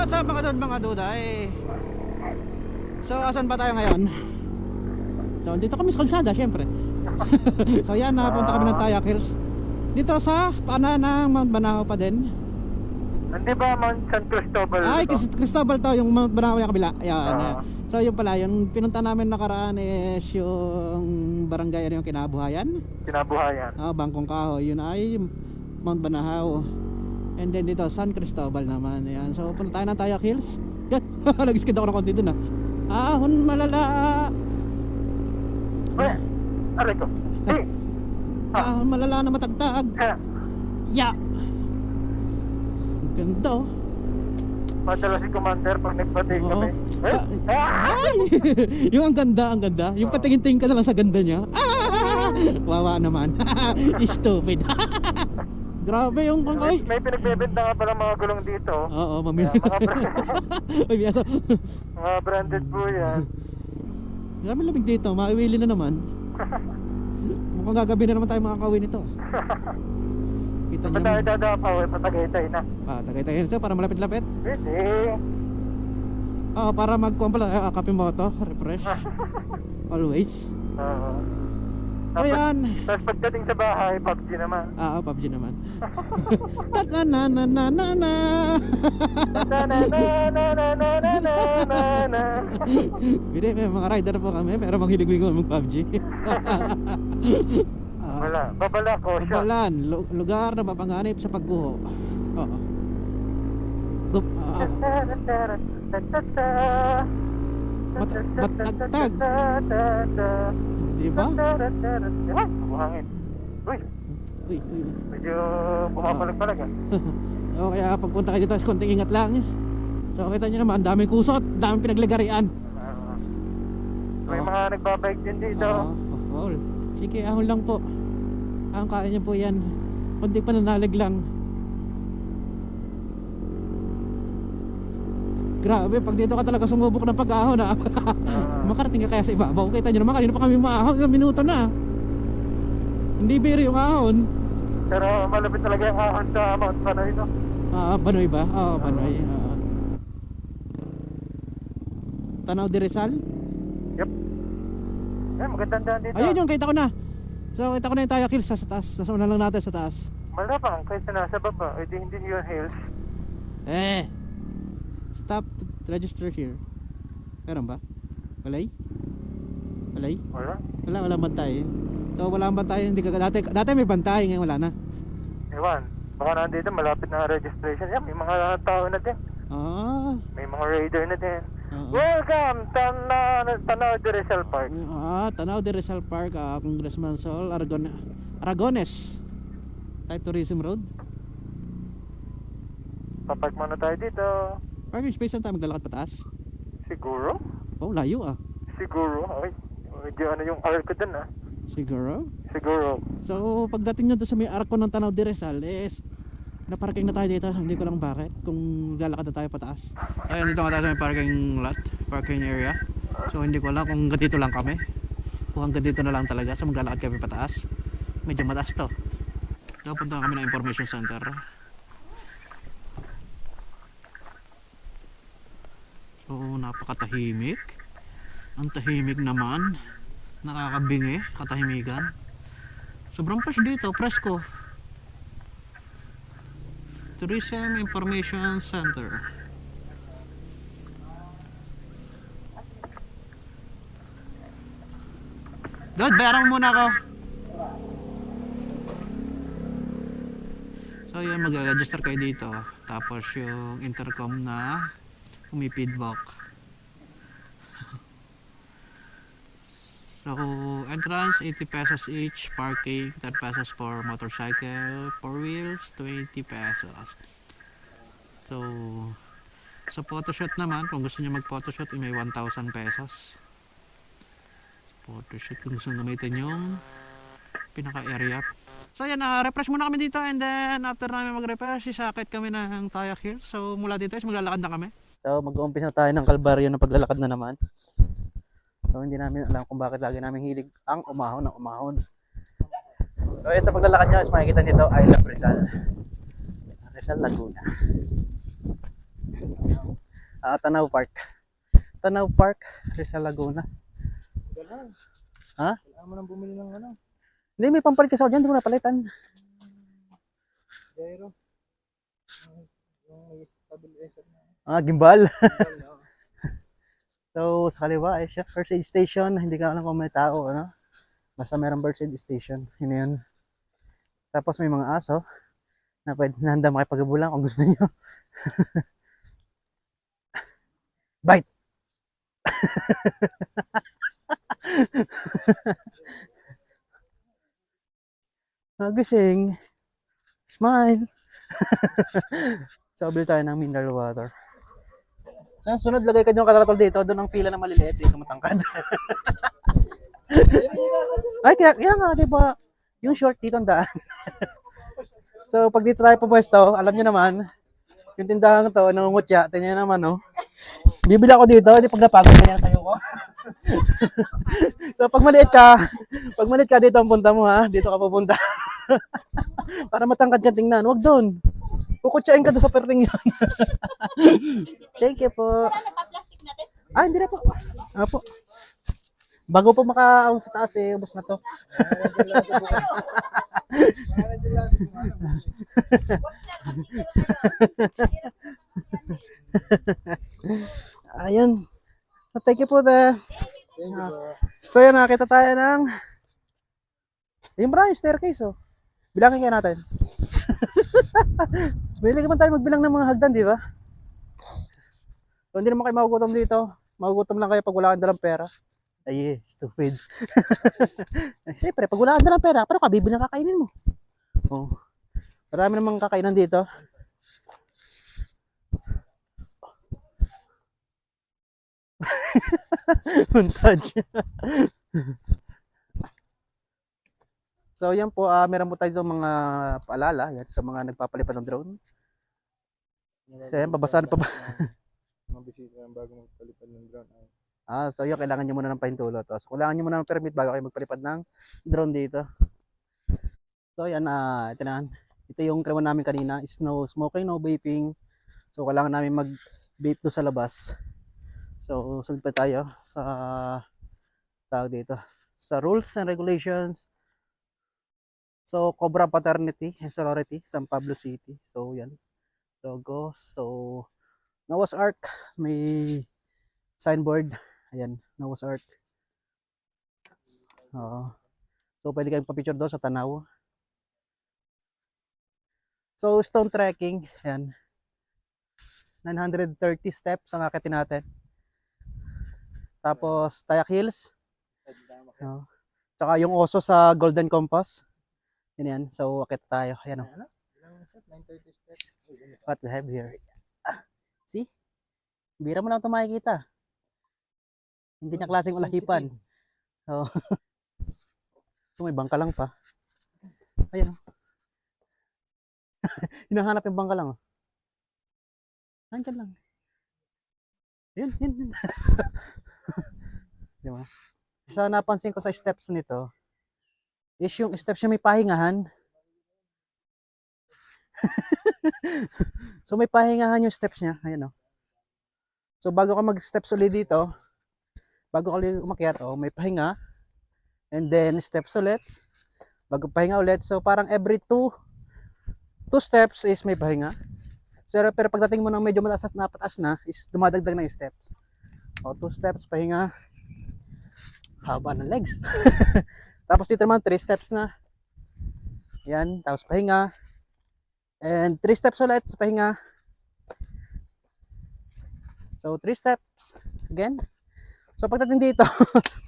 what's up mga duda So asan ba tayo ngayon? So dito kami sa kalsada syempre. So yan, napunta kami ng Tayak Hills. Dito sa paanan ng Mount Banahaw pa din. Hindi ba Mount San Cristobal? Ay, Cristobal to, yung Mount Banahaw yung kabila. Yan. So yung pala, yung pinunta namin nakaraan is yung barangay yung Kinabuhayan. Bangkong Kahoy, yun ay Mount Banahaw. And then dito San Cristobal naman. Yan. So punta tayo ng Tayak Hills. Yan. Nag-skid ako ng konti dun Ahon malala. Aray ko. Ahon malala na matagtag. Ya. Ganda Madala si Commander pag nagpating kami. Ay! Yung ang ganda. Yung patingin-tingin ka na lang sa ganda niya. Wawa naman. Stupid. Grabe yung kangkay. May pinagbebenta nga pala mga gulong dito. Oo, mamili. Mga branded po yan. Grabe lamig dito, maiwili na naman. Mukhang gagabi na naman tayo makakawin nito. Kita niyo. Tayo dadapaw, patagaytay na. Tagay-tagay na para malapit-lapit. Pwede. Para magkuhan pala, kape mo to, refresh. Always. Ayan. Tapos pagdating sa bahay, PUBG naman. PUBG naman. Ta-na-na-na-na-na-na. Hindi, may mga rider po kami, pero maghilig ko mag-PUBG. Babala ko siya. Babalan, lugar na mapanganib sa pagguho. Oo. Matagtag. Diba? Buhangin. Uy. Medyo pumapalag-palag O kaya pagpunta kayo dito, konting ingat lang. So kita nyo naman, daming kusot, daming pinaglagarian. May mga nagbabike din dito. Sige, ahon lang po. Ang kaya nyo po yan. Kunti pananalig lang. Grabe, pag dito ka talaga sumubok ng pag-ahon makarating ka kaya sa ibabaw. Kita nyo naman, kanina pa kami maahon, ilang minuto na. Hindi biro yung ahon. Pero malapit talaga yung ahon sa Mount Banoy, no? Banoy ba? Banoy. Tanaw de Rizal? Yep. Magandang daan dito. Ayun yung, kita ko na. So kita ko na yung Tayak Hills sa taas. Nasa una lang natin sa taas. Malapang kaysa nasa baba. Hindi yun hills. Stop to register here. Meron ba? Walay? Wala bantay. So wala bantay. Dati may bantay, ngayon wala na. Ewan. Baka nandito malapit na registration. May mga tao na din. May mga raider na din. Welcome Tanaw de Rizal Park. Tanaw de Rizal Park, Congressman Sol Aragones. Type Tourism Road. Papark muna tayo dito. Parking space lang tayo maglalakad pataas. Siguro? Layo Siguro. Ay, medyo yung arko dun Siguro. So pagdating nyo doon sa may arko ng Tanaw de Rizal naparking na tayo dito. Hindi ko lang bakit kung lalakad na tayo pataas. Ayun, dito nga tayo sa may parking lot, parking area. So hindi ko alam kung dito lang kami o hanggang dito na lang talaga. So maglalakad kami pataas. Medyo mataas to. So punta kami ng information center. So napakatahimik. Ang tahimik naman. Nakakabingi, katahimikan. Sobrang fresh dito, presko. Tourism Information Center. Dad, bayaran mo muna ako. So yun, mag-register kayo dito. Tapos yung intercom na umipidbok. So entrance 80 pesos each, parking 10 pesos for motorcycle, 4 wheels 20 pesos. So sa photoshoot naman, kung gusto niyo mag photoshoot may 1,000 pesos. Photoshoot kung gusto gamitin yung pinaka area. So yan, refresh muna kami dito, and then after namin mag-refresh, sisakit kami ng Tayak Hills. So mula dito is maglalakad na kami. So mag-uumpisa na tayo ng kalbaryo na paglalakad na naman. So hindi namin alam kung bakit lagi namin hilig ang umahon. So sa paglalakad nyo is makikita dito I Love Rizal, Laguna. Tanaw Park. Tanaw Park, Rizal Laguna. Ha? Kailangan mo nang bumili ng ano? Hindi, may pampalit kasi ako dyan, hindi ko napalitan. Gyro. Yung may stabilizer na. Gimbal. So, sa kaliwa ay siya, first aid station. Hindi ka alam kung may tao, ano? Basta mayroong first aid station. Yun na yun. Tapos may mga aso na pwede na handa makipagbulang kung gusto niyo. Bite! Gising. Smile. So, bili tayo ng mineral water. Sa sunod, lagay ka yung kataratol dito. Doon ang pila na maliliit. Dito matangkad. Ay, kaya nga, di ba? Yung short dito ang daan. So, pag dito tayo pupwesto, alam nyo naman, yung tindahan to, nangungutya, tingnan naman, no? Bibili ako dito, hindi pag napagod, ganyan tayo ko. So, pag maliit ka dito ang punta mo, ha? Dito ka pupunta. Para matangkad ka tingnan. Huwag doon. Kukutsain ka doon sa perting yun. Thank you po. Hindi na po. Po. Bago po makaahon sa taas ubos na to. Ayun. Thank you po so yun, nakita tayo ng yung maraming staircase bilangin kaya natin. Bili naman tayo magbilang ng mga hagdan, di ba? So, hindi naman kayo magugutom dito. Magugutom lang kayo pag wala kang dalang pera. Ay, stupid. Siyempre, pag wala kang dalang pera, paano ka bibili ng kakainin mo? Marami namang kakainan dito. Montage. So yan po, meron po tayo dito mga paalala yan, sa mga nagpapalipad ng drone. So yan, babasahan pa ba? Mga bisita ng bago magpalipad ng drone. So yun, kailangan nyo muna ng pahintulot. So kailangan nyo muna ng permit bago kayo magpalipad ng drone dito. So yan, ito yung krewan namin kanina, is no smoking, no vaping. So kailangan namin mag-vape doon sa labas. So sunod pa tayo sa tawag dito, sa rules and regulations. So Cobra Paternity and Sorority, San Pablo City. So yan, logo. So Noah's Ark, may signboard. Ayan, Noah's Ark. So pwede kayong pa-picture doon sa tanaw. So stone trekking, ayan, 930 steps ang akitin natin. Tapos Tayak Hills, tsaka yung oso sa Golden Compass. Yan. So akit tayo. Ayan o. What we have here. See? Bira mo lang ito makikita. Hindi niya klaseng ulahipan. So may bangka lang pa. Ayan o. Hinahanap yung bangka lang o. Nandiyan lang. Yan. Diba? Isa napansin ko sa steps nito is yung steps yung may pahingahan. So may pahingahan yung steps niya. Ayan o. So bago ka mag-steps ulit dito, bago ka ulit umakyat, may pahinga. And then steps ulit. Bago pahinga ulit. So parang every two steps is may pahinga. So, pero pagdating mo ng medyo mataas na is dumadagdag na yung steps. 2 steps, pahinga. Haba ng legs. Tapos dito naman 3 steps na. Yan, tapos pahinga. And 3 steps ulit sa pahinga. So 3 steps again. So pagdating dito,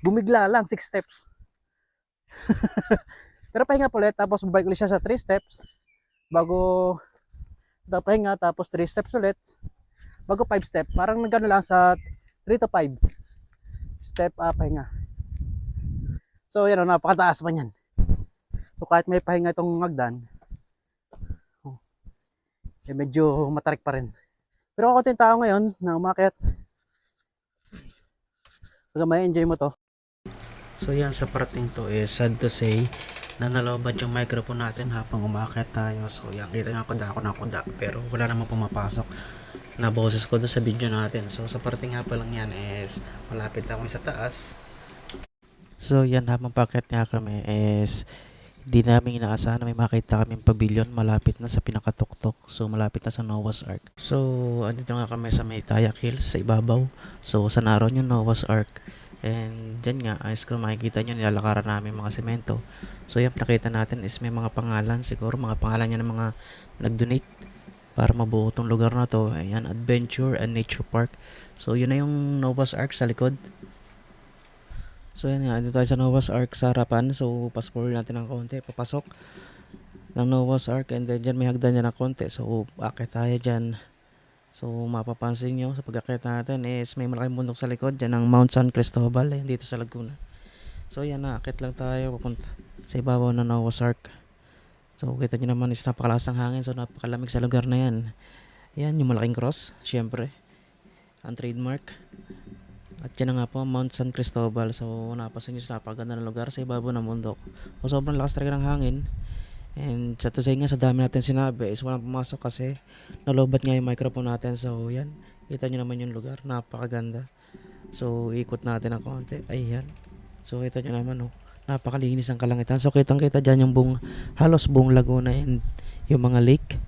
bumigla lang 6 steps. Pero pahinga po ulit, tapos babalik ulit siya sa 3 steps. Bago pahinga, tapos 3 steps ulit. Bago 5 steps. Parang nagano lang sa 3 to 5 step pahinga. So yan napakataas pa niyan. So kahit may pahinga itong hagdan, medyo matarik pa rin. Pero ako yung tao ngayon na umakyat. Pag may enjoy mo to. So yan, sa parating to sad to say na nalobat yung microphone natin habang umakyat tayo. So yan, kita nga kuda ako ng kuda pero wala namang pumapasok. na boses ko doon sa video natin. So sa parting nga pa lang yan is malapit na kami sa taas. So yan, habang packet nga kami is di namin inaasahan na may makita kaming pavilion malapit na sa pinakatuktok. So malapit na sa Noah's Ark. So andito nga kami sa may Tayak Hills sa ibabaw. So sa naroon yung Noah's Ark. And dyan nga, ayos ko makikita nyo, nilalakaran namin mga semento. So yung nakita natin is may mga pangalan, siguro mga pangalan niya ng mga nag-donate para mabuo tong lugar na to. Ayan, Adventure and Nature Park. So yun na yung Noah's Ark sa likod. So yan nga, dito tayo sa Noah's Ark sa harapan. So fast forward natin ng konti, papasok ng Noah's Ark, and then dyan may hagdan dyan ng konti. So akit tayo dyan. So mapapansin nyo sa pag-akit natin is may malaking bundok sa likod dyan ng Mount San Cristobal, dito sa Laguna. So yan na, akit lang tayo papunta sa ibabaw ng Noah's Ark. So kita nyo naman is napakalakas ng hangin, so napakalamig sa lugar na yan. Yan yung malaking cross, syempre ang trademark. At yan na nga po, Mount San Cristobal. So napasin nyo, napakaganda ng lugar sa ibabaw ng bundok. So sobrang lakas talaga ng hangin. And sa tusay nga, sa dami natin sinabi is walang pumasok kasi nalobat nga yung microphone natin. So yan, kita nyo naman yung lugar, napakaganda. So ikot natin ng konti, ayan. So kita nyo naman, oh, napakalinis ang kalangitan. So kitang kita dyan yung halos buong Laguna and yung mga lake.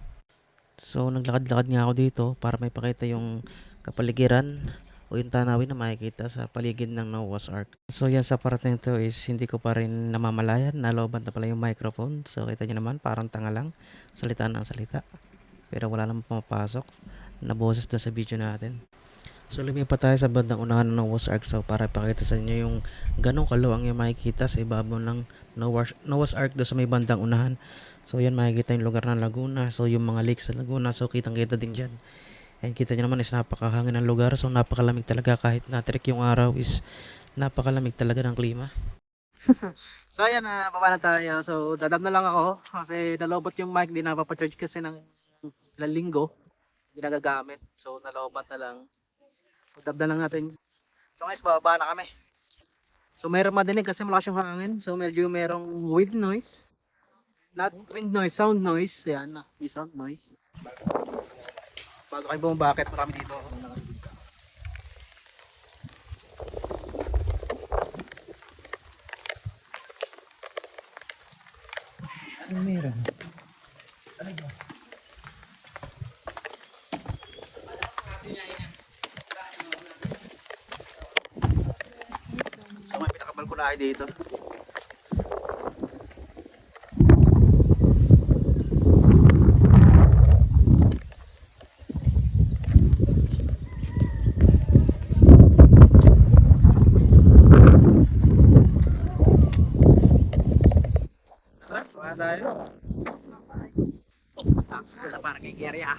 So naglakad-lakad nga ako dito para may pakita yung kapaligiran o yung tanawin na makikita sa paligid ng Noah's Ark. So yan, sa parating to is hindi ko pa rin namamalayan, naloban na pala yung microphone. So kita nyo naman, parang tanga lang, salita ng salita, pero wala namang pumapasok na boses doon sa video natin. So lumipat tayo sa bandang unahan ng Noah's Ark, so para ipakita sa inyo yung ganong kaluwang yung makikita sa ibabaw ng Noah's Ark doon sa may bandang unahan. So yan, makikita yung lugar ng Laguna, so yung mga lakes sa Laguna, so kitang kita din dyan. And kita nyo naman is napakahangin ng lugar, so napakalamig talaga, kahit na-trick yung araw is napakalamig talaga ng klima. So ayan, baba na tayo. So dadab na lang ako kasi nalobot yung mic, di napapacharge kasi ng ilang linggo, hindi nagagamit. So nalobat na lang. So dab na lang natin. So guys, bababa na kami. So mayroong madinig kasi malakas yung hangin. So medyo merong wind noise. Not wind noise, sound noise. Ayan, may sound noise. Bago kayo bumabakit, marami dito. Ano meron? Ano ba? So may pinakabalkonahe dito. Tayo. Parang kay Gary ah.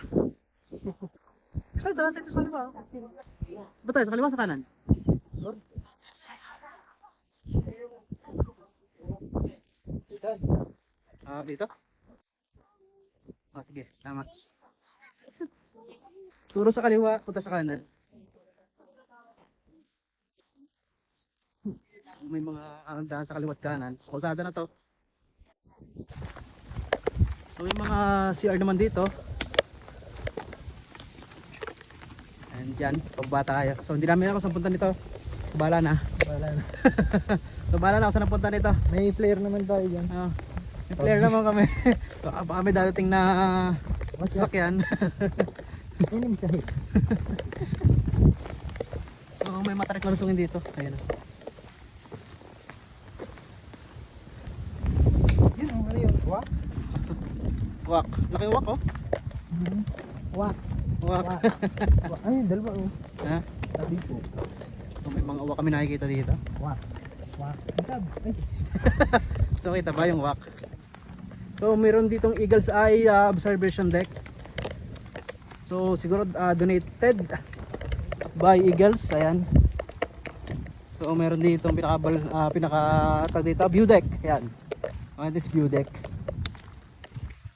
Ay, doon tayo sa kaliwa. Ba tayo sa kaliwa sa kanan? Dito? Sige, tama. Turo sa kaliwa, punta sa kanan. May mga daan sa kaliwa at kanan. Kalsada na to. So may mga CR naman dito. And dyan, pagbata tayo. So hindi namin ako saan punta nito. Bahala na. So bahala na ako saan punta nito. May flare naman tayo dyan. May flare naman kami. Baka kami dadating na sasakyan. Yan yung misahe. So may matarik na lusungin dito. Ayan. Wak? Wak. Laki wak oh. Wak. Wak. Ay, dalawa oh. Ha? Tabi po. So, may mga wak kami nakikita dito. Wak. Wak. Itab. Ay. So kita ba yung wak? So meron ditong Eagle's Eye observation deck. So siguro donated by Eagles. Ayan. So meron ditong pinaka dito view deck. Ayan. This view deck.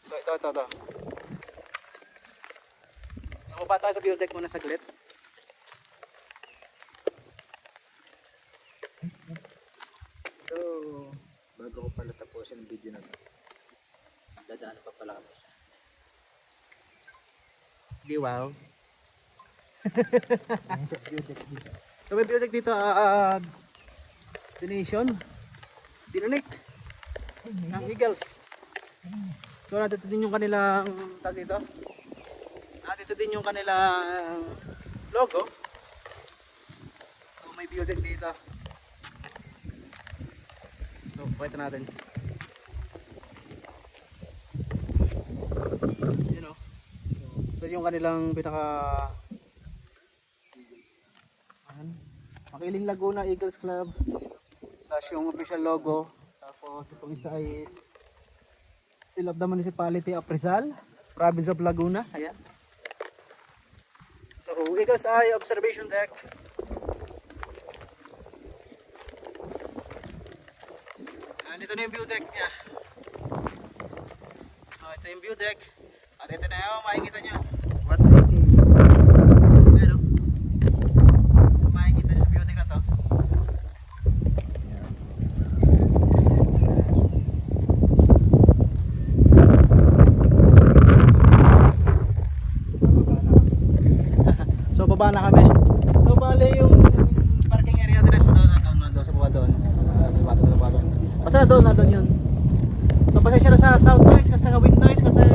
So ito. So baba tayo sa view deck muna saglit. So, bago ko pala tapusin ang video na to, dadaan pa pala kami sa Liwaw Ayan sa view deck dito. So may view deck dito, destination, dinunit ng Eagles. So nandito din yung kanilang tag dito. Nandito din yung kanilang logo. So may view deck dito. So pakita natin. Yun o. So yung kanilang pinaka Makiling Laguna Eagles Club. Tapos yung official logo. Tapos itong isa is Seal of the Municipality of Rizal, Province of Laguna. Ayan. So Eagles Eye Observation Deck. Dito na yung view deck niya. So ito yung view deck. At ito na yung makikita nyo. What I see. Ayan o. Makikita nyo sa view deck na to. So baba na kami. So bale yung parking area din sa doon sa baba doon. Sa baba doon. Basta na doon yun. So pasensya na sa sound noise kasi sa wind noise kasi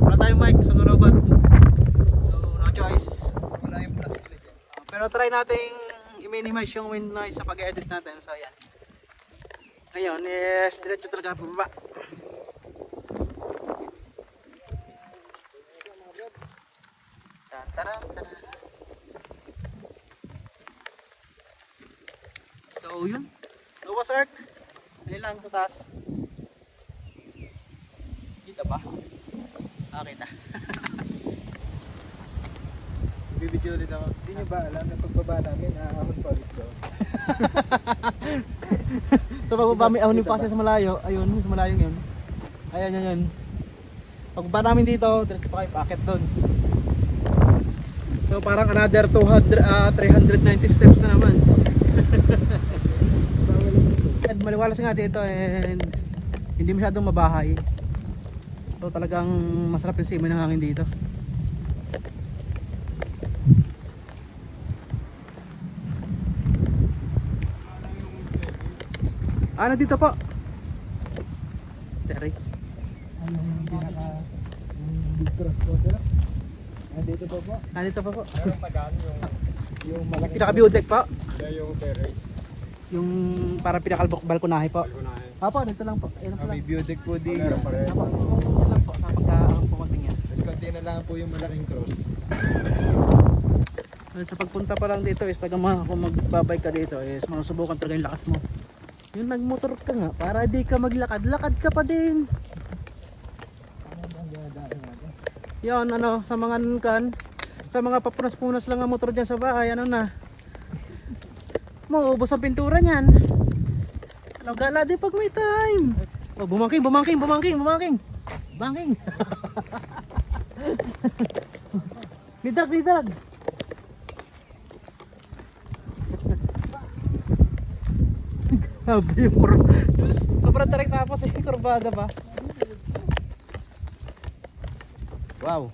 wala tayong mic sa robot. So no choice. Wala yung pero try nating i-minimize yung wind noise sa pag-edit natin. So ayan. Ngayon is diretso talaga pababa. Taran. So yun. Noah's Ark. Ayun lang sa taas. Kita ba? Kita. Bibidyo ulit ako. Hindi nyo ba alam na pagbaba namin, ahon pa ulit doon. So pagbaba may ahon yung pasa sa malayo. Ayun, sa malayong yun. Ayan yun. Pagbaba namin dito, diretso pa kayo paakit doon. So parang another 390 steps na naman. And maliwalas nga dito and hindi masyadong mabahay. So talagang masarap yung simoy ng hangin dito. Nandito po. Terrace. Anong pinaka big cross po sila? Nandito po po. Nandito pa po. Pero pagano yung malaki. Pinaka-view deck po. Yung terrace. Yung para pinaka-balkonahe po. Balkonahe. Apo, dito lang po. Ayun po lang. May view deck po din. Apo, yan lang po. Sa pagka-pumating yan. Tapos konti na lang po yung malaking cross. Sa pagpunta pa lang dito is kung magbabike ka dito is manusubukan talaga yung lakas mo. Yung nagmotor ka nga para di ka maglakad-lakad ka pa din. Yon sa mga sa mga papunas-punas lang ang motor dyan sa bahay, maubos ang pintura niyan. Gala din pag may time. Bumangking. Bangking. Lidrag. Sabi yung sobrang tarik tapos kurbada ba? Wow.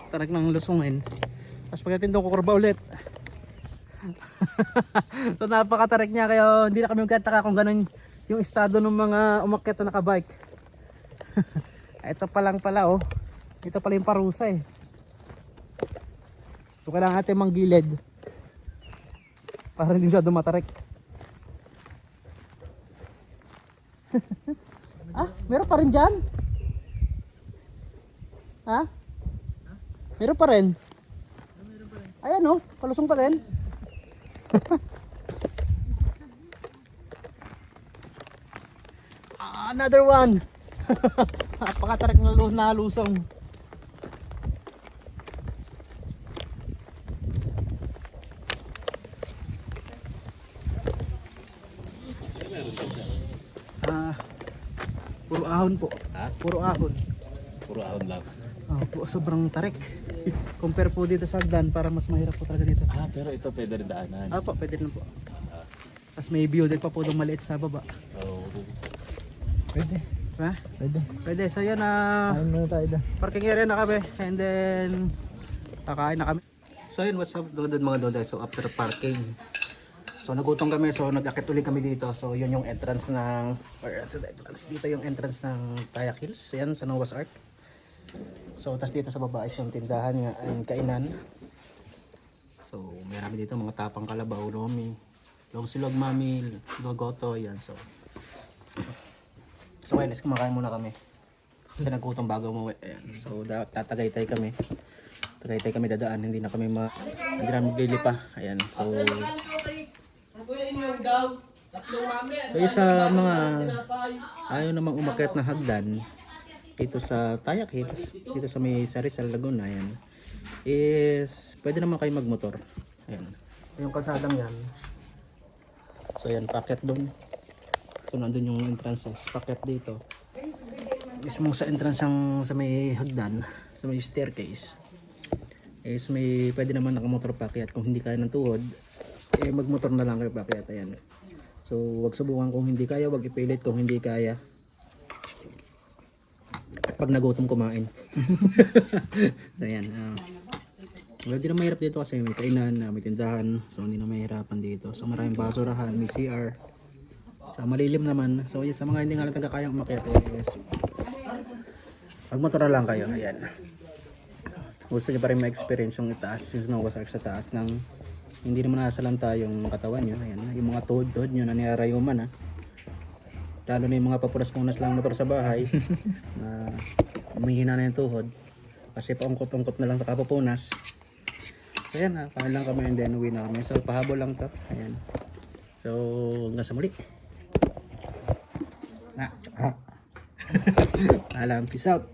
Tarik ng lusungin. Tapos pagdating doon kukurba ulit. So napakatarik niya kaya hindi na kami magkataka kung ganun yung estado ng mga umakyat na nakabike. Ito pa lang pala oh. Ito pala yung parusa eh. So kailangan natin manggilid para hindi siya dumatarik. Meron pa rin dyan? Ha? Meron pa rin? Ayan o, palusong pa rin. Another one. Napakatarik na lusong. Puro ahon po. Ha? Puro ahon. Puro ahon lang. Po, sobrang tarik. Compare po dito sa hagdan para mas mahirap po talaga dito. Pero ito pwede rin daanan. Po, pwede rin po. Tapos may view din pa po doon maliit sa baba. Oh. Pwede. Ha? Pwede. Pwede. So yan Ayun muna tayo doon. parking area na kami. And then Kakain na kami. So yun, what's up dodod mga dodod. So after parking, so nagutom kami, so nag-akit ulit kami dito. So yun yung entrance ng, dito yung entrance ng Tayak Hills. Yan, sa Noah's Ark. So tas dito sa baba is yung tindahan nga, ang kainan. So marami dito mga tapang kalabaw, lomi, long silog, mami, gogoto, yan. So guys, kumakain muna kami. Kasi nagutom bago umuwi. Ayan. So tatagaytay kami. Tagaytay kami dadaan, hindi na kami hindi na maglili pa. Ayan. So yung sa mga ayaw namang umakyat na hagdan dito sa Tayak Hills, dito sa may Sarizal, Laguna, ayan, is pwede naman kayo magmotor. Ayan. Yung kalsadang yan. So ayan, packet doon. So nandun yung entrance, packet dito. Mismo sa entrance sa may hagdan, sa may staircase, is may pwede naman nakamotor packet. Kung hindi kaya ng tuhod, magmotor na lang kayo packet. Ayan. So wag subukan kung hindi kaya, wag ipilit kung hindi kaya. At pag nagutom kumain. Ayan. Hindi na mahirap dito kasi may kainan, may tindahan. So hindi na mahirapan dito. So maraming basurahan, may CR. So malilim naman. So yun, sa mga hindi nga lang kayang umakyat, magmotor na lang kayo. Ayan. Gusto nyo pa rin ma-experience yung itaas, yung Noah's Ark sa taas ng hindi naman nasalanta yung katawan nyo. Ayan, yung mga tuhod-tuhod nyo na niyarayuman, ha. Lalo na yung mga papunas-punas lang motor sa bahay na umihina na yung tuhod kasi paungkot-ungkot na lang sa kapupunas. Ayan, ha, kain lang kami and then uwi na kami. So pahabol lang to. Ayan. So hanggang sa muli. Alam, peace out.